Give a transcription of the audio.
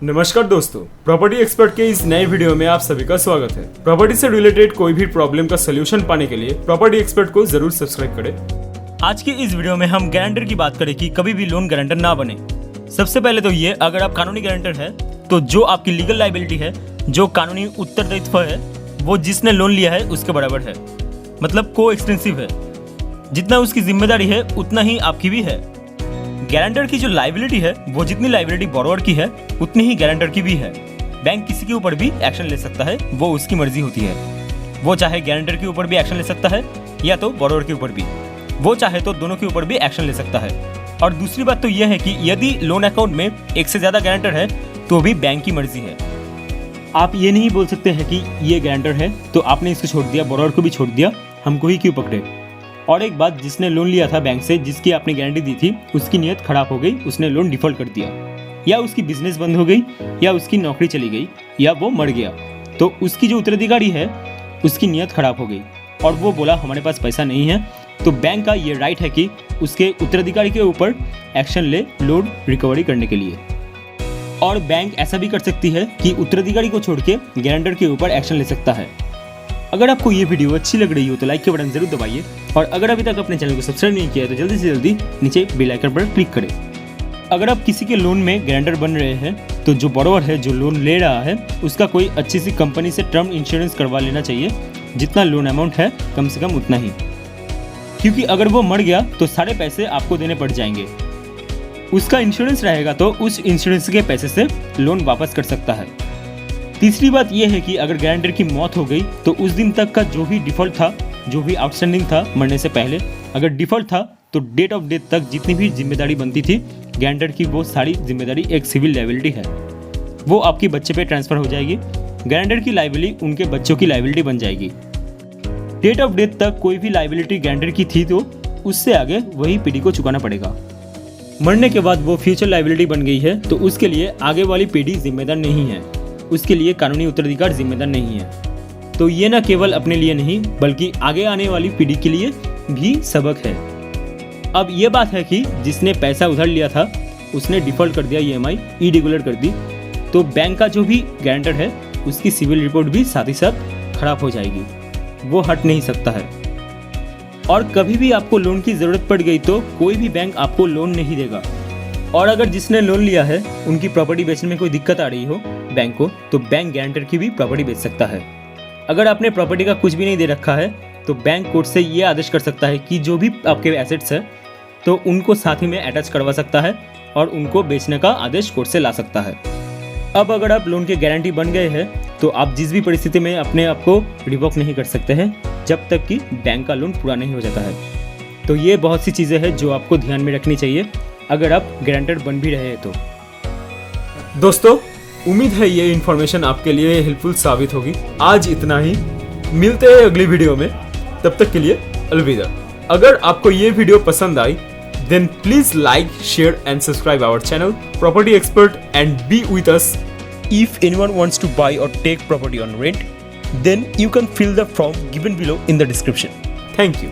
नमस्कार दोस्तों, property expert के इस नए वीडियो में आप सभी का स्वागत है। प्रॉपर्टी से रिलेटेड कोई भी प्रॉब्लम का सोल्यूशन पाने के लिए प्रॉपर्टी एक्सपर्ट को जरूर सब्सक्राइब करें। आज के इस वीडियो में हम गारंटर की बात करें कि कभी भी लोन गारंटर ना बने। सबसे पहले तो ये, अगर आप कानूनी गारंटर है तो जो आपकी लीगल लायबिलिटी है, जो कानूनी उत्तरदायित्व है, वो जिसने लोन लिया है उसके बराबर है, मतलब को एक्सटेंसिव है। जितना उसकी जिम्मेदारी है उतना ही आपकी भी है। गारंटर की जो लायबिलिटी है, वो जितनी लायबिलिटी बोरोवर की है उतनी ही गारंटर की भी है। बैंक किसी के ऊपर भी एक्शन ले सकता है, वो उसकी मर्जी होती है। वो चाहे गारंटर के ऊपर भी एक्शन ले सकता है या तो बोरोवर के ऊपर भी, वो चाहे तो दोनों के ऊपर भी एक्शन ले सकता है। और दूसरी बात तो यह है कि यदि लोन अकाउंट में एक से ज्यादा गारंटर है तो भी बैंक की मर्जी है। आप ये नहीं बोल सकते हैं कि ये गारंटर है तो आपने इसको छोड़ दिया, बोरोवर को भी छोड़ दिया, हमको ही क्यों पकड़े। और एक बात, जिसने लोन लिया था बैंक से, जिसकी आपने गारंटी दी थी, उसकी नीयत खराब हो गई, उसने लोन डिफॉल्ट कर दिया, या उसकी बिजनेस बंद हो गई, या उसकी नौकरी चली गई, या वो मर गया, तो उसकी जो उत्तराधिकारी है उसकी नीयत खराब हो गई और वो बोला हमारे पास पैसा नहीं है, तो बैंक का ये राइट है कि उसके उत्तराधिकारी के ऊपर एक्शन ले लोन रिकवरी करने के लिए। और बैंक ऐसा भी कर सकती है कि उत्तराधिकारी को छोड़ के गारंटर के ऊपर एक्शन ले सकता है। अगर आपको ये वीडियो अच्छी लग रही हो तो लाइक के बटन जरूर दबाइए, और अगर अभी तक अपने चैनल को सब्सक्राइब नहीं किया है तो जल्दी से जल्दी नीचे बेल आइकन पर क्लिक करें। अगर आप किसी के लोन में गारंटर बन रहे हैं तो जो बोरोवर है, जो लोन ले रहा है, उसका कोई अच्छी सी कंपनी से टर्म इंश्योरेंस करवा लेना चाहिए। जितना लोन अमाउंट है कम से कम उतना ही, क्योंकि अगर वो मर गया तो सारे पैसे आपको देने पड़ जाएंगे। उसका इंश्योरेंस रहेगा तो उस इंश्योरेंस के पैसे से लोन वापस कर सकता है। तीसरी बात यह है कि अगर गारंटर की मौत हो गई तो उस दिन तक का जो भी डिफॉल्ट था, जो भी आउटस्टैंडिंग था मरने से पहले, अगर डिफॉल्ट था तो डेट ऑफ डेथ तक जितनी भी जिम्मेदारी बनती थी गारंटर की, वो सारी जिम्मेदारी एक सिविल लायबिलिटी है, वो आपके बच्चे पे ट्रांसफर हो जाएगी। गारंटर की लायबिलिटी उनके बच्चों की लायबिलिटी बन जाएगी। डेट ऑफ डेथ तक कोई भी लायबिलिटी गारंटर की थी तो उससे आगे वही पीढ़ी को चुकाना पड़ेगा। मरने के बाद वो फ्यूचर लायबिलिटी बन गई है तो उसके लिए आगे वाली पीढ़ी जिम्मेदार नहीं है, उसके लिए कानूनी उत्तराधिकार जिम्मेदार नहीं है। तो ये न केवल अपने लिए नहीं बल्कि आगे आने वाली पीढ़ी के लिए भी सबक है। अब ये बात है कि जिसने पैसा उधार लिया था उसने डिफॉल्ट कर दिया, ईएमआई इरेगुलर कर दी, तो बैंक का जो भी गारंटर है उसकी सिविल रिपोर्ट भी साथ ही साथ खराब हो जाएगी, वो हट नहीं सकता है। और कभी भी आपको लोन की ज़रूरत पड़ गई तो कोई भी बैंक आपको लोन नहीं देगा। और अगर जिसने लोन लिया है उनकी प्रॉपर्टी बेचने में कोई दिक्कत आ रही हो बैंक को, तो बैंक गारंटर की भी प्रॉपर्टी बेच सकता है। अगर आपने प्रॉपर्टी का कुछ भी नहीं दे रखा है तो बैंक कोर्ट से ये आदेश कर सकता है कि जो भी आपके एसेट्स है तो उनको साथ ही में अटैच करवा सकता है और उनको बेचने का आदेश कोर्ट से ला सकता है। अब अगर आप लोन के गारंटी बन गए हैं तो आप जिस भी परिस्थिति में अपने आप को रिवोक नहीं कर सकते हैं जब तक कि बैंक का लोन पूरा नहीं हो जाता है। तो ये बहुत सी चीज़ें हैं जो आपको ध्यान में रखनी चाहिए अगर आप गारंटर बन भी रहे हैं तो। दोस्तों, उम्मीद है ये इन्फॉर्मेशन आपके लिए हेल्पफुल साबित होगी। आज इतना ही, मिलते हैं अगली वीडियो में, तब तक के लिए अलविदा। अगर आपको ये वीडियो पसंद आई then please like, share and subscribe our channel Property Expert and be with us. If anyone wants to buy or take property on rent, then you can fill the form given below in the description. Thank you.